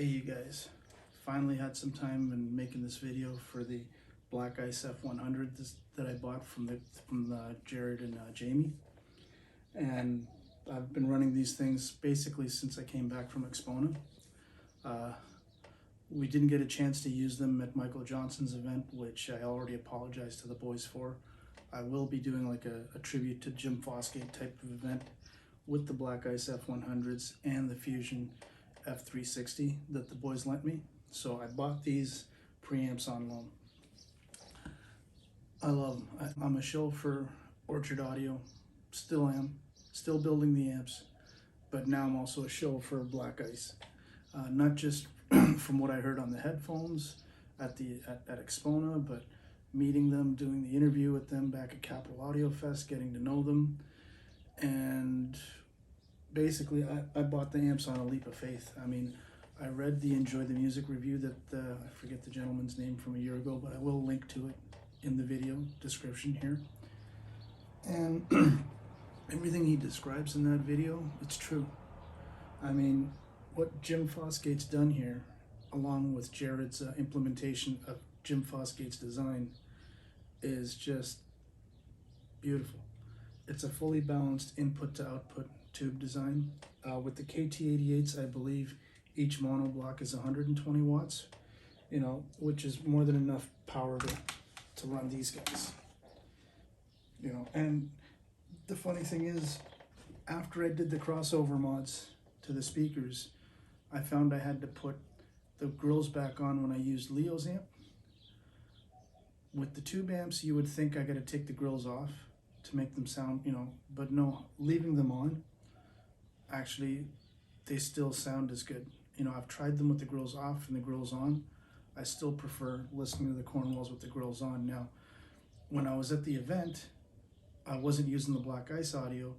Hey you guys, finally had some time in making this video for the Black Ice F100 that I bought from Jared and Jamie, and I've been running these things basically since I came back from Xpona. We didn't get a chance to use them at Michael Johnson's event, which I already apologized to the boys for. I will be doing like a tribute to Jim Fosgate type of event with the Black Ice F100s and the Fusion F360 that the boys lent me. So I bought these preamps on loan. I love them. I'm a shill for Orchard Audio, still am, still building the amps, but now I'm also a shill for Black Ice. Not just from what I heard on the headphones at Xpona, but meeting them, doing the interview with them back at Capital Audio Fest, getting to know them, and basically I bought the amps on a leap of faith. I mean, I read the Enjoy the Music review that I forget the gentleman's name from a year ago, but I will link to it in the video description here. And everything he describes in that video, it's true. I mean, what Jim Fosgate's done here, along with Jared's implementation of Jim Fosgate's design, is just beautiful. It's a fully balanced input to output tube design. With the KT88s, I believe each monoblock is 120 watts, which is more than enough power to run these guys. And the funny thing is, after I did the crossover mods to the speakers, I found I had to put the grills back on when I used Leo's amp. With the tube amps, you would think I got to take the grills off to make them sound, but no, leaving them on, actually, they still sound as good. I've tried them with the grills off and the grills on. I still prefer listening to the Cornwalls with the grills on. Now, when I was at the event, I wasn't using the Black Ice Audio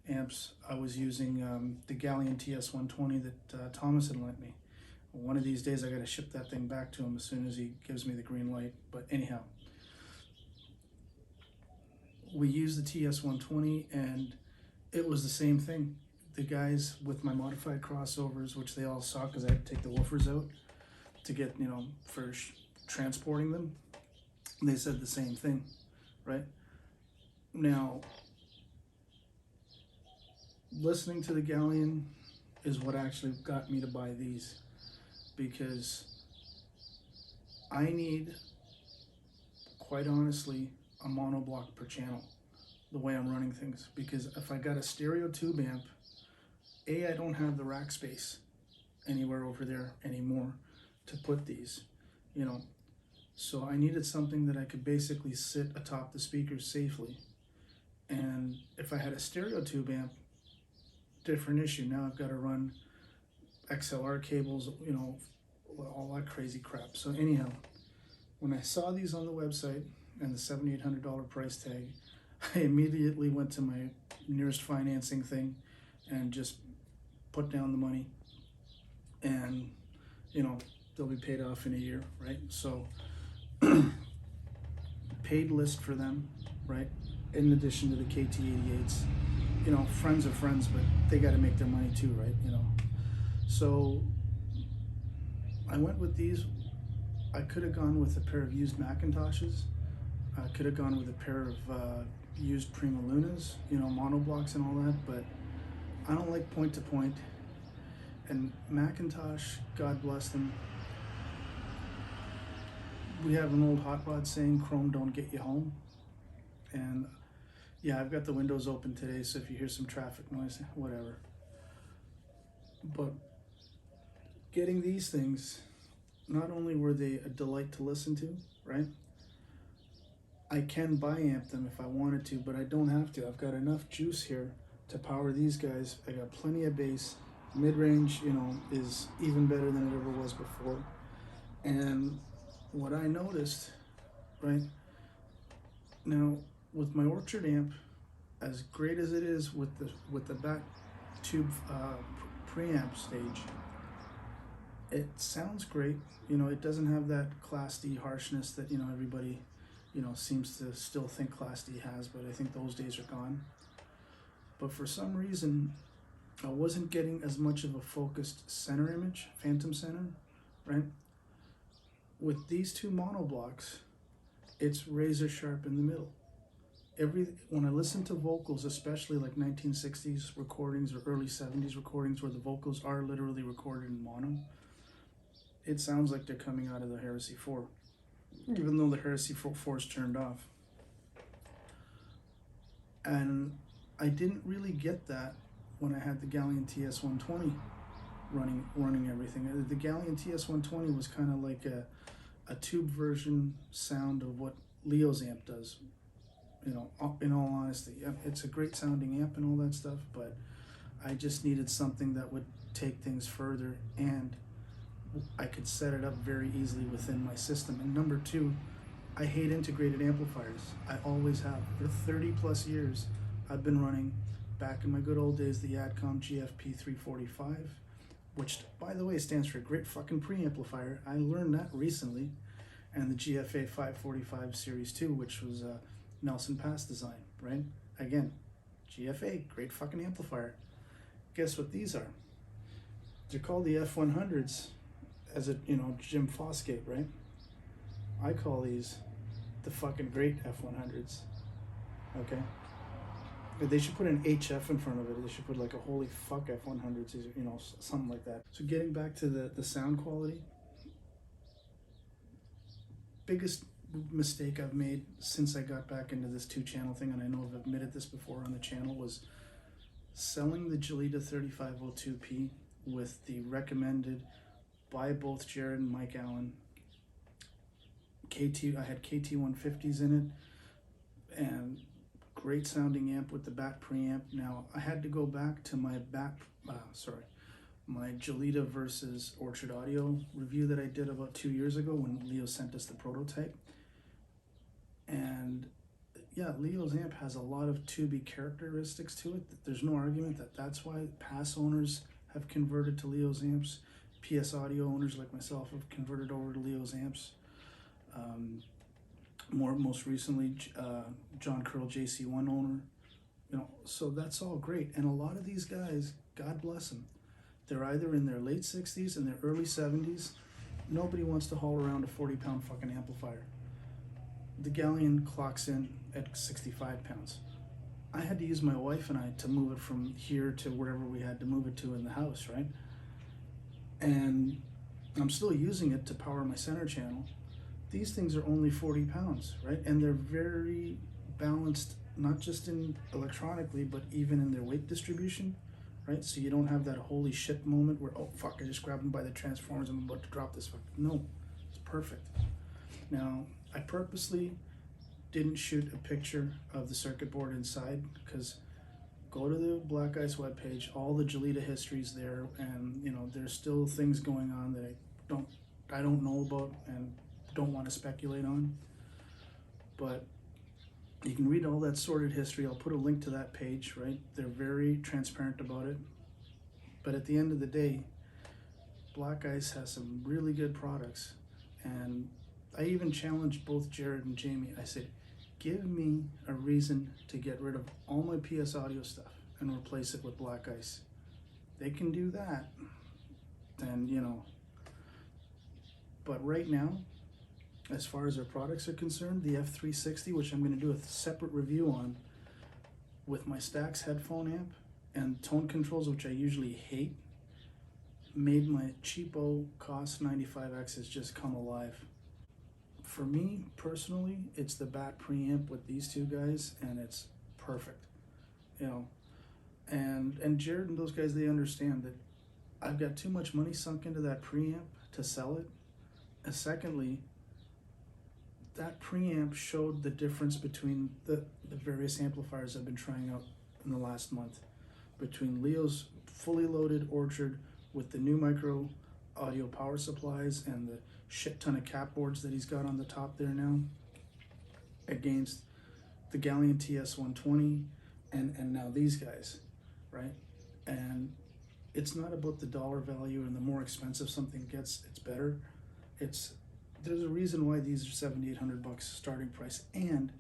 amps. I was using the Galleon TS120 that Thomas had lent me. One of these days I got to ship that thing back to him as soon as he gives me the green light. But anyhow, we used the TS120 and it was the same thing. The guys with my modified crossovers, which they all saw because I had to take the woofers out to get, for transporting them, they said the same thing, right? Now, listening to the Galleon is what actually got me to buy these, because I need, quite honestly, a monoblock per channel, the way I'm running things. Because if I got a stereo tube amp, I don't have the rack space anywhere over there anymore to put these, So I needed something that I could basically sit atop the speakers safely. And if I had a stereo tube amp, different issue. Now I've got to run XLR cables, all that crazy crap. So anyhow, when I saw these on the website and the $7,800 price tag, I immediately went to my nearest financing thing and just put down the money, and they'll be paid off in a year, right? So paid list for them, right? In addition to the KT88s, friends are friends, but they got to make their money too, right? So I went with these. I could have gone with a pair of used Macintoshes. I could have gone with a pair of used Prima Lunas, monoblocks and all that, but I don't like point to point. And Macintosh, God bless them, we have an old hot rod saying, Chrome don't get you home. And yeah, I've got the windows open today, so if you hear some traffic noise, whatever. But getting these things, not only were they a delight to listen to, right? I can buy amp them if I wanted to, but I don't have to. I've got enough juice here to power these guys. I got plenty of bass. Mid-range, is even better than it ever was before. And what I noticed, right, now with my Orchard amp, as great as it is with the back tube preamp stage, it sounds great. It doesn't have that Class D harshness that everybody seems to still think Class D has, but I think those days are gone. But for some reason, I wasn't getting as much of a focused center image, phantom center, right? With these two monoblocks, it's razor sharp in the middle. When I listen to vocals, especially like 1960s recordings or early 70s recordings where the vocals are literally recorded in mono, it sounds like they're coming out of the Heresy 4, even though the Heresy 4 is turned off. And I didn't really get that when I had the Galleon TS120 running everything. The Galleon TS120 was kind of like a tube version sound of what Leo's amp does. You know, in all honesty, it's a great sounding amp and all that stuff, but I just needed something that would take things further, and I could set it up very easily within my system. And number two, I hate integrated amplifiers. I always have. For 30 plus years, I've been running, back in my good old days, the Adcom GFP 345, which, by the way, stands for Great Fucking Preamplifier. I learned that recently. And the GFA 545 Series 2, which was Nelson Pass design, right? Again, GFA, great fucking amplifier. Guess what these are? They're called the F100s, as a, you know, Jim Fosgate, right? I call these the fucking great F100s, okay? They should put an HF in front of it. They should put like a holy fuck F100s, you know, something like that. So getting back to the sound quality, biggest mistake I've made since I got back into this 2-channel thing, and I know I've admitted this before on the channel, was selling the Gelita 3502P with the recommended by both Jared and Mike Allen I had KT 150s in it, and great sounding amp with the bat preamp. Now I had to go back to my my Gelita versus Orchard Audio review that I did about 2 years ago when Leo sent us the prototype. And yeah, Leo's amp has a lot of tubey characteristics to it. There's no argument that that's why Pass owners have converted to Leo's amps. PS Audio owners like myself have converted over to Leo's amps. Most recently, John Curl JC1 owner. You know, so that's all great. And a lot of these guys, God bless them, they're either in their late 60s and their early 70s. Nobody wants to haul around a 40-pound fucking amplifier. The Galleon clocks in at 65 pounds. I had to use my wife and I to move it from here to wherever we had to move it to in the house, right? And I'm still using it to power my center channel. These things are only 40 pounds, right? And they're very balanced, not just in electronically, but even in their weight distribution, right? So you don't have that holy shit moment where, oh fuck, I just grabbed them by the transformers, I'm about to drop this fuck. No, it's perfect. Now, I purposely didn't shoot a picture of the circuit board inside, because go to the Black Ice webpage, all the Gelita history's there, and you know, there's still things going on that I don't know about and don't want to speculate on. But you can read all that sordid history. I'll put a link to that page, right? They're very transparent about it. But at the end of the day, Black Ice has some really good products. And I even challenged both Jared and Jamie. I said, give me a reason to get rid of all my PS Audio stuff and replace it with Black Ice. They can do that, then, you know. But right now, as far as our products are concerned, the F360, which I'm going to do a separate review on, with my Stax headphone amp and tone controls, which I usually hate, made my cheapo COS 95Xs just come alive. For me, personally, it's the bat preamp with these two guys, and it's perfect, you know. And Jared and those guys, they understand that I've got too much money sunk into that preamp to sell it. And secondly, that preamp showed the difference between the various amplifiers I've been trying out in the last month. Between Leo's fully loaded Orchard with the new micro audio power supplies and the shit ton of cap boards that he's got on the top there now, against the Galleon TS120 and now these guys, right? And it's not about the dollar value, and the more expensive something gets, it's better. There's a reason why these are $7,800 starting price, and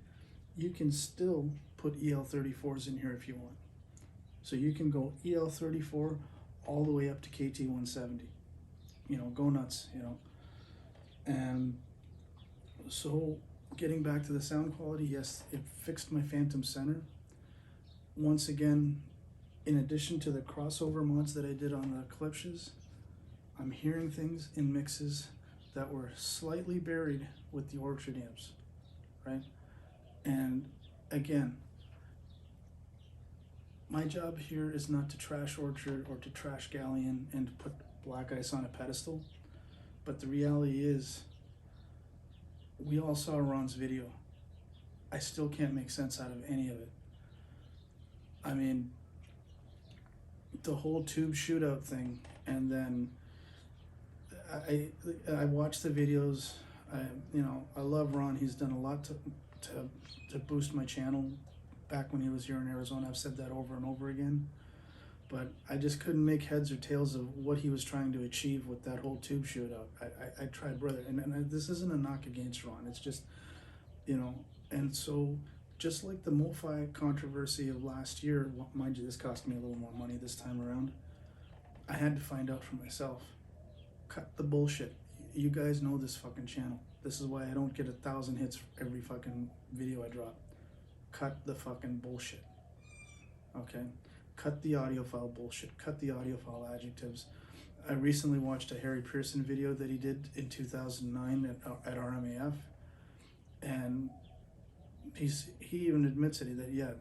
you can still put EL34s in here if you want. So you can go EL34 all the way up to KT170. You know, go nuts, you know. And so getting back to the sound quality, yes, it fixed my phantom center. Once again, in addition to the crossover mods that I did on the Klipsch's, I'm hearing things in mixes that were slightly buried with the Orchard amps, right? And again, my job here is not to trash Orchard or to trash Galleon and to put Black Ice on a pedestal, but the reality is, we all saw Ron's video. I still can't make sense out of any of it. I mean, the whole tube shootout thing, and then I watched the videos. I love Ron. He's done a lot to boost my channel. Back when he was here in Arizona, I've said that over and over again. But I just couldn't make heads or tails of what he was trying to achieve with that whole tube shootout. I tried, brother, and this isn't a knock against Ron. It's just, you know, and so just like the MoFi controversy of last year, mind you, this cost me a little more money this time around. I had to find out for myself. Cut the bullshit. You guys know this fucking channel. This is why I don't get 1,000 hits for every fucking video I drop. Cut the fucking bullshit. Okay? Cut the audio file bullshit. Cut the audio file adjectives. I recently watched a Harry Pearson video that he did in 2009 at RMAF, and he even admits it, that yeah,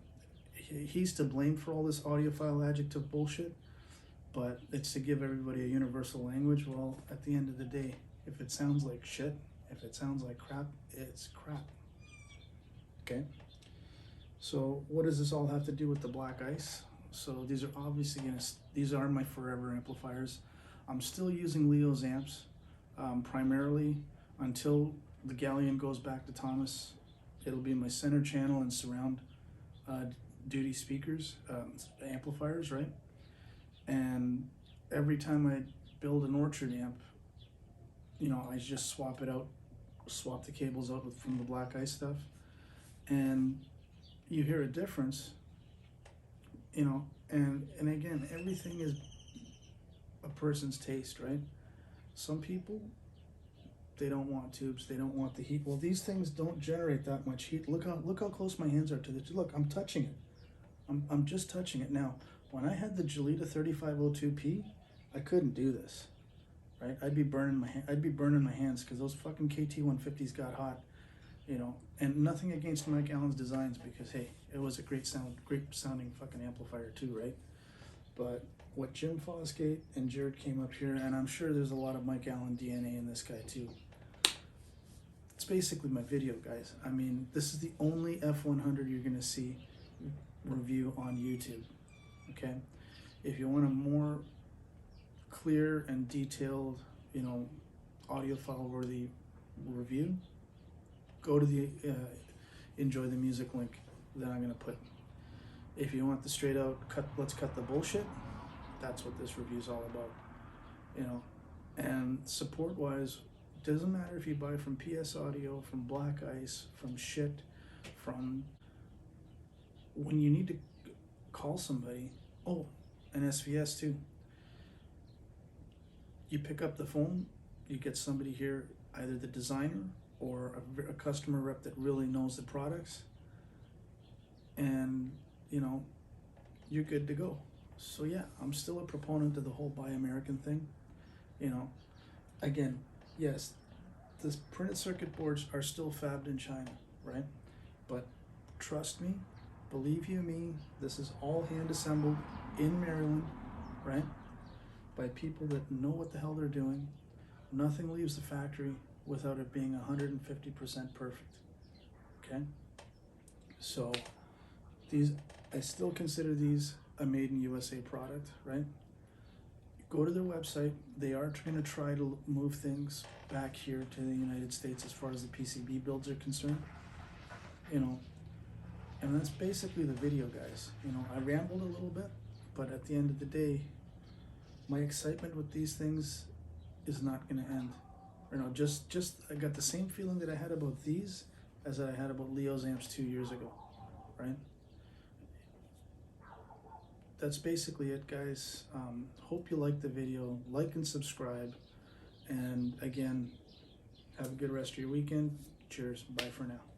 he's to blame for all this audio file adjective bullshit, but it's to give everybody a universal language. Well, at the end of the day, if it sounds like shit, if it sounds like crap, it's crap. Okay? So what does this all have to do with the Black Ice? So these are obviously these are my forever amplifiers. I'm still using Leo's amps, primarily until the Galleon goes back to Thomas. It'll be my center channel and surround duty speakers, amplifiers, right? And every time I build an Orchard amp, you know, I just swap it out, swap the cables out from the Black Ice stuff, and you hear a difference, you know, and again, everything is a person's taste, right? Some people, they don't want tubes, they don't want the heat. Well, these things don't generate that much heat. Look how close my hands are to this. Look, I'm touching it. I'm just touching it now. When I had the Gelita 3502P, I couldn't do this, right? I'd be burning my hands because those fucking KT150s got hot, you know. And nothing against Mike Allen's designs, because hey, it was a great sounding fucking amplifier too, right? But what Jim Fosgate and Jared came up here, and I'm sure there's a lot of Mike Allen DNA in this guy too. It's basically my video, guys. I mean, this is the only F100 you're gonna see review on YouTube, okay? If you want a more clear and detailed, you know, audiophile worthy review, go to the enjoy the music link that I'm gonna put. If you want the straight out let's cut the bullshit, that's what this review is all about, you know. And support wise, doesn't matter if you buy from PS Audio, from Black Ice, from shit, from when you need to call somebody, oh, and SVS too. You pick up the phone, you get somebody here, either the designer or a customer rep that really knows the products, and you know, you're good to go. So yeah, I'm still a proponent of the whole Buy American thing. You know, again, yes, the printed circuit boards are still fabbed in China, right? But trust me, believe you me, this is all hand assembled in Maryland, right? By people that know what the hell they're doing. Nothing leaves the factory without it being 150% perfect, okay? So these, I still consider these a made in USA product, right? Go to their website. They are going to try to move things back here to the United States as far as the PCB builds are concerned, you know. And that's basically the video, guys. You know, I rambled a little bit, but at the end of the day, my excitement with these things is not going to end. You know, just I got the same feeling that I had about these as I had about Leo's amps 2 years ago, right? that's basically it, guys. Hope you like the video. Like and subscribe. And again, have a good rest of your weekend. Cheers. Bye for now.